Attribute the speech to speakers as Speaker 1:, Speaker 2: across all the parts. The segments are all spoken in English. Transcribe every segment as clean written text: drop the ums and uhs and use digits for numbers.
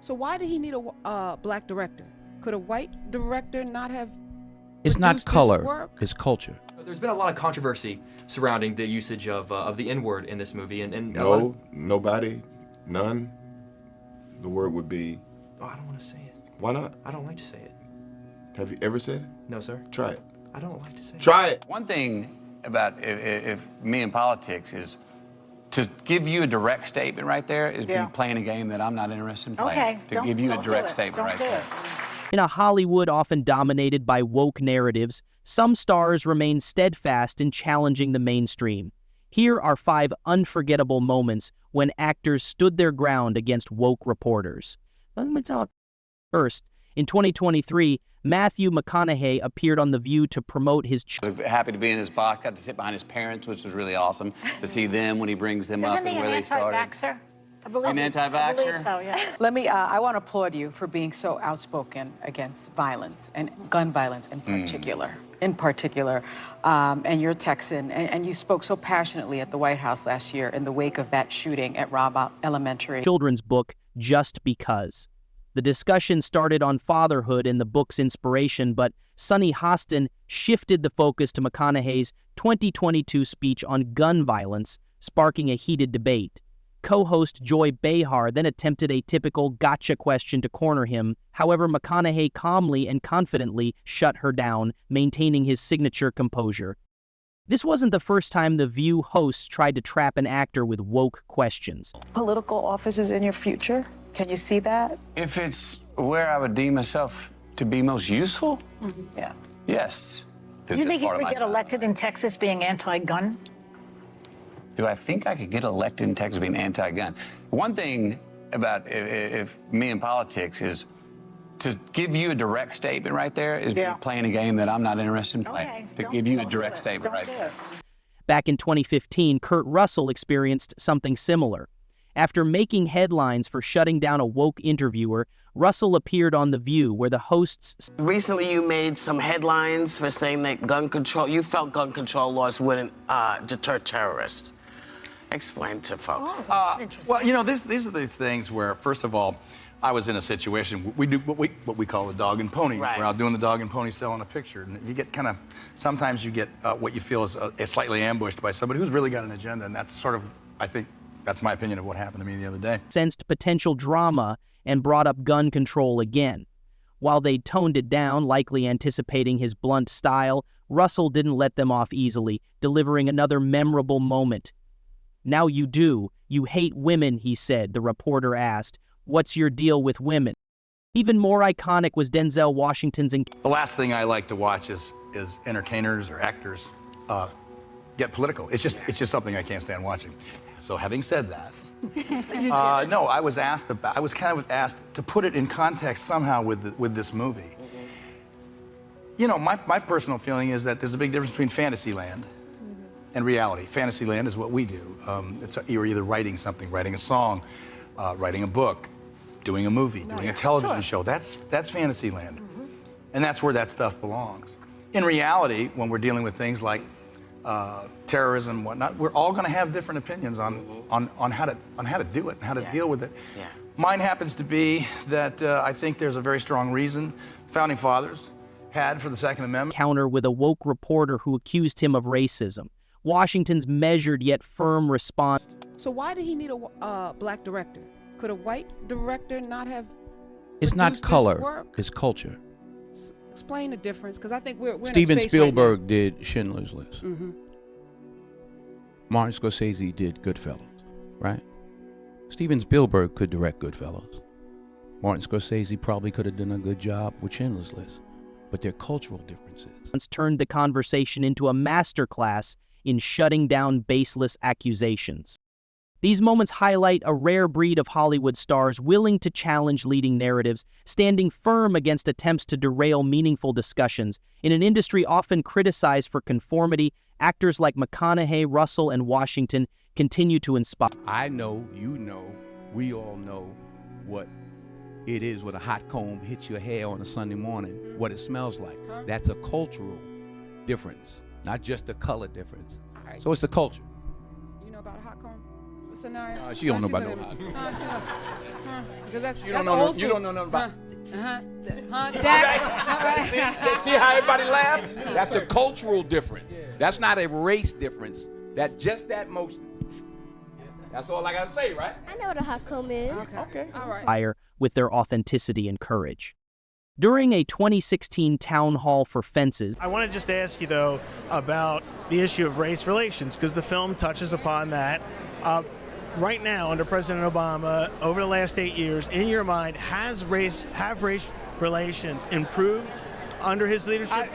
Speaker 1: So why did he need a black director? Could a white director not have
Speaker 2: It's not
Speaker 1: produced this
Speaker 2: color,
Speaker 1: work?
Speaker 2: it's culture.
Speaker 3: There's been a lot of controversy surrounding the usage of the N-word in this movie, and
Speaker 4: No, nobody, none. The word would be.
Speaker 3: Oh, I don't want to say it.
Speaker 4: Why not?
Speaker 3: I don't like to say it.
Speaker 4: Have you ever said it?
Speaker 3: No, sir.
Speaker 4: Try it.
Speaker 3: I don't like to say it.
Speaker 4: Try it.
Speaker 5: One thing about if me in politics is to give you a direct statement right there is be playing a game that I'm not interested in playing.
Speaker 6: Okay,
Speaker 5: To give you a direct statement right there.
Speaker 7: In a Hollywood often dominated by woke narratives, some stars remain steadfast in challenging the mainstream. Here are 5 unforgettable moments when actors stood their ground against woke reporters. Let me talk. First, in 2023, Matthew McConaughey appeared on The View to promote his
Speaker 5: Happy to be in his box. Got to sit behind his parents, which was really awesome to see them when he brings them up
Speaker 6: Isn't he
Speaker 5: and where
Speaker 6: an
Speaker 5: they started.
Speaker 6: anti-vaxxer? I believe
Speaker 5: An
Speaker 6: he's- I
Speaker 5: anti-vaxxer?
Speaker 6: believe so, yeah.
Speaker 8: I want to applaud you for being so outspoken against violence and gun violence in particular. And you're a Texan, and you spoke so passionately at the White House last year in the wake of that shooting at Robb Elementary.
Speaker 7: children's book, Just Because. The discussion started on fatherhood in the book's inspiration, but Sunny Hostin shifted the focus to McConaughey's 2022 speech on gun violence, sparking a heated debate. Co-host Joy Behar then attempted a typical gotcha question to corner him. However, McConaughey calmly and confidently shut her down, maintaining his signature composure. This wasn't the first time The View hosts tried to trap an actor with woke questions.
Speaker 8: Political offices in your future? Can you see that?
Speaker 5: If it's where I would deem myself to be most useful,
Speaker 8: Yeah.
Speaker 5: yes.
Speaker 6: Do you think you would get elected in Texas being anti-gun?
Speaker 5: Do I think I could get elected in Texas being anti-gun? One thing about if me in politics is to give you a direct statement right there is be playing a game that I'm not interested in playing.
Speaker 6: Okay,
Speaker 5: To
Speaker 6: don't-
Speaker 5: give you a
Speaker 6: don't do
Speaker 5: direct
Speaker 6: it.
Speaker 5: statement
Speaker 6: Don't
Speaker 5: right
Speaker 6: do
Speaker 5: there.
Speaker 6: it.
Speaker 7: Back in 2015, Kurt Russell experienced something similar. After making headlines for shutting down a woke interviewer, Russell appeared on The View, where the hosts
Speaker 9: Recently, you made some headlines for saying that you felt gun control laws wouldn't deter terrorists. Explain to folks.
Speaker 6: Interesting.
Speaker 10: Well, you know, these are these things where, first of all, I was in a situation, we do what we call the dog and pony.
Speaker 9: Right.
Speaker 10: We're out doing the dog and pony selling a picture. And you get sometimes you get what you feel is slightly ambushed by somebody who's really got an agenda. And that's sort of, I think, that's my opinion of what happened to me the other day.
Speaker 7: sensed potential drama and brought up gun control again. While they toned it down, likely anticipating his blunt style, Russell didn't let them off easily, delivering another memorable moment. "Now you do. You hate women," he said, the reporter asked. "What's your deal with women?" Even more iconic was Denzel Washington's
Speaker 10: The last thing I like to watch is entertainers or actors get political. It's just something I can't stand watching. So having said that, no, I was kind of asked to put it in context somehow with this movie. You know, my personal feeling is that there's a big difference between Fantasyland and reality. Fantasyland is what we do. You're either writing something, writing a song, writing a book, doing a movie, doing a television show. That's Fantasyland. And that's where that stuff belongs. In reality, when we're dealing with things like terrorism and whatnot, we're all going to have different opinions on how to do it and how to deal with it.
Speaker 9: Yeah.
Speaker 10: Mine happens to be that I think there's a very strong reason Founding Fathers had for the Second Amendment.
Speaker 7: counter with a woke reporter who accused him of racism. Washington's measured yet firm response.
Speaker 1: So why did he need a black director? Could a white director not have
Speaker 2: It's not
Speaker 1: produced this
Speaker 2: color,
Speaker 1: work?
Speaker 2: it's culture.
Speaker 1: Explain the difference, because I think we're in
Speaker 2: Steven
Speaker 1: a space
Speaker 2: Spielberg did Schindler's List.
Speaker 1: Right now.
Speaker 2: Martin Scorsese did Goodfellas, right? Steven Spielberg could direct Goodfellas. Martin Scorsese probably could have done a good job with Schindler's List, but they're cultural differences.
Speaker 7: Turned the conversation into a masterclass in shutting down baseless accusations. These moments highlight a rare breed of Hollywood stars willing to challenge leading narratives, standing firm against attempts to derail meaningful discussions. In an industry often criticized for conformity, actors like McConaughey, Russell, and Washington continue to inspire.
Speaker 2: I know, you know, we all know what it is when a hot comb hits your hair on a Sunday morning, what it smells like. That's a cultural difference, not just a color difference. So it's the culture.
Speaker 1: You know about a hot comb? scenario?
Speaker 2: She don't know about
Speaker 1: She
Speaker 2: no
Speaker 1: couldn't. Because that's,
Speaker 2: You
Speaker 1: that's
Speaker 2: don't know.
Speaker 1: old
Speaker 2: You
Speaker 1: school.
Speaker 2: don't know nothing about.
Speaker 1: Dax.
Speaker 2: See how everybody laugh? That's a cultural difference. That's not a race difference. That's just that motion. That's all I gotta say, right?
Speaker 11: I know what a hakum is.
Speaker 2: Okay.
Speaker 1: All right.
Speaker 7: Fire with their authenticity and courage. During a 2016 town hall for Fences,
Speaker 12: I want to just ask you, though, about the issue of race relations, because the film touches upon that. Right now, under President Obama, over the last 8 years, in your mind, have race relations improved under his leadership?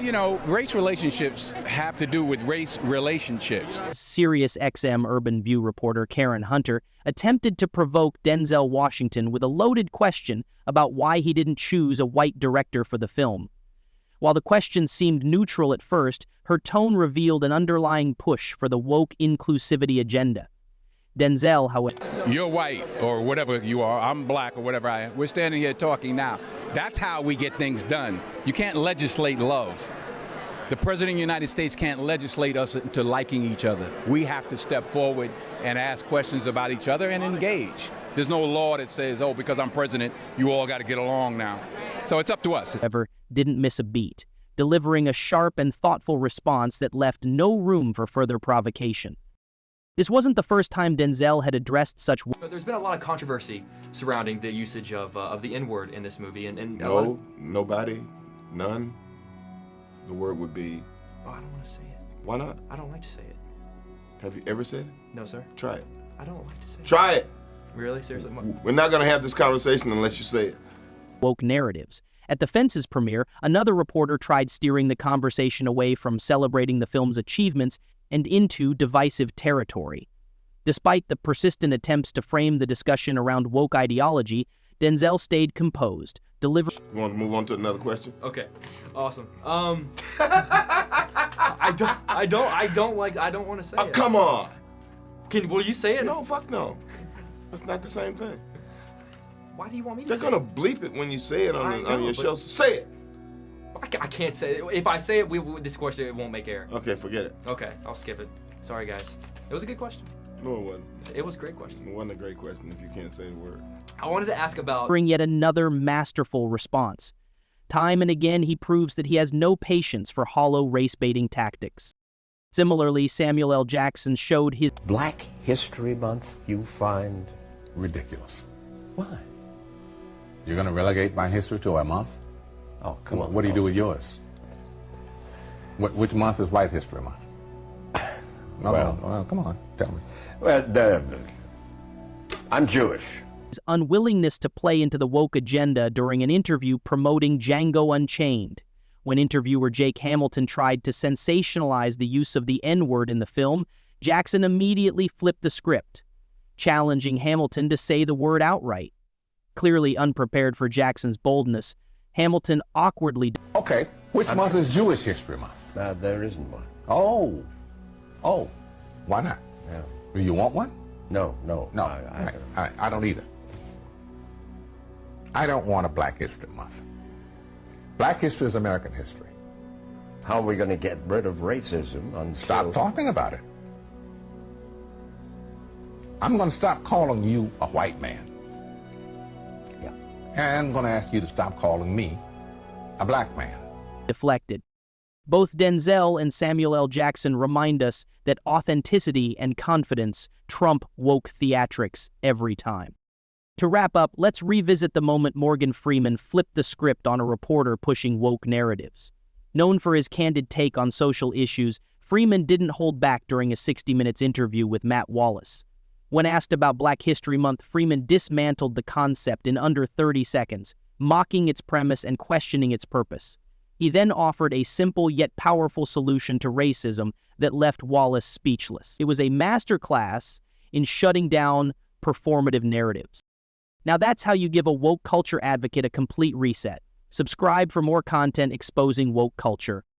Speaker 2: Race relationships have to do with race relationships.
Speaker 7: Sirius XM Urban View reporter Karen Hunter attempted to provoke Denzel Washington with a loaded question about why he didn't choose a white director for the film. While the question seemed neutral at first, her tone revealed an underlying push for the woke inclusivity agenda. Denzel, however,
Speaker 2: You're white or whatever you are. I'm black or whatever I am. We're standing here talking now. That's how we get things done. You can't legislate love. The President of the United States can't legislate us into liking each other. We have to step forward and ask questions about each other and engage. There's no law that says, oh, because I'm president, you all got to get along now. So it's up to us.
Speaker 7: didn't miss a beat, delivering a sharp and thoughtful response that left no room for further provocation. This wasn't the first time Denzel had addressed such.
Speaker 3: There's been a lot of controversy surrounding the usage of the N-word in this movie, and
Speaker 4: No, nobody, none. The word would be.
Speaker 3: Oh, I don't want to say it.
Speaker 4: Why not?
Speaker 3: I don't like to say it.
Speaker 4: Have you ever said it?
Speaker 3: No, sir.
Speaker 4: Try it.
Speaker 3: I don't like to say it.
Speaker 4: Try it.
Speaker 3: Really? Seriously?
Speaker 4: We're not gonna have this conversation unless you say it.
Speaker 7: Woke narratives. At the Fences premiere, another reporter tried steering the conversation away from celebrating the film's achievements and into divisive territory. Despite the persistent attempts to frame the discussion around woke ideology, Denzel stayed composed, delivering.
Speaker 4: You want to move on to another question?
Speaker 3: Okay, awesome. I don't want to say it.
Speaker 4: Come on.
Speaker 3: Will you say it?
Speaker 4: No, fuck no. That's not the same thing.
Speaker 3: Why do you want me to
Speaker 4: They're
Speaker 3: say
Speaker 4: gonna
Speaker 3: it?
Speaker 4: bleep it when you say it on your
Speaker 3: but-
Speaker 4: show. Say it.
Speaker 3: I can't say it. If I say it, this question it won't make air.
Speaker 4: Okay, forget it.
Speaker 3: Okay, I'll skip it. Sorry, guys. It was a good question.
Speaker 4: No, it wasn't.
Speaker 3: It was a great question.
Speaker 4: It wasn't a great question if you can't say the word.
Speaker 3: I wanted to ask about.
Speaker 7: Bring yet another masterful response. Time and again, he proves that he has no patience for hollow race-baiting tactics. Similarly, Samuel L. Jackson showed his
Speaker 13: Black History Month you find ridiculous. Why?
Speaker 14: You're going to relegate my history to a month?
Speaker 13: Oh, come on.
Speaker 14: What do you do with yours? Which month is White History Month? No, well, come on, tell me.
Speaker 13: Well, I'm Jewish.
Speaker 7: unwillingness to play into the woke agenda during an interview promoting Django Unchained. When interviewer Jake Hamilton tried to sensationalize the use of the N-word in the film, Jackson immediately flipped the script, challenging Hamilton to say the word outright. Clearly unprepared for Jackson's boldness, Hamilton awkwardly...
Speaker 14: Okay, which month is Jewish History Month?
Speaker 13: There isn't one.
Speaker 14: Oh, why not?
Speaker 13: Yeah.
Speaker 14: Do you want one?
Speaker 13: No.
Speaker 14: I don't either. I don't want a Black History Month. Black history is American history.
Speaker 13: How are we going to get rid of racism?
Speaker 14: Stop talking about it. I'm going to stop calling you a white man.
Speaker 13: Yeah.
Speaker 14: And I'm going to ask you to stop calling me a black man.
Speaker 7: Deflected. Both Denzel and Samuel L. Jackson remind us that authenticity and confidence trump woke theatrics every time. To wrap up, let's revisit the moment Morgan Freeman flipped the script on a reporter pushing woke narratives. Known for his candid take on social issues, Freeman didn't hold back during a 60 Minutes interview with Matt Wallace. When asked about Black History Month, Freeman dismantled the concept in under 30 seconds, mocking its premise and questioning its purpose. He then offered a simple yet powerful solution to racism that left Wallace speechless. It was a masterclass in shutting down performative narratives. Now that's how you give a woke culture advocate a complete reset. Subscribe for more content exposing woke culture.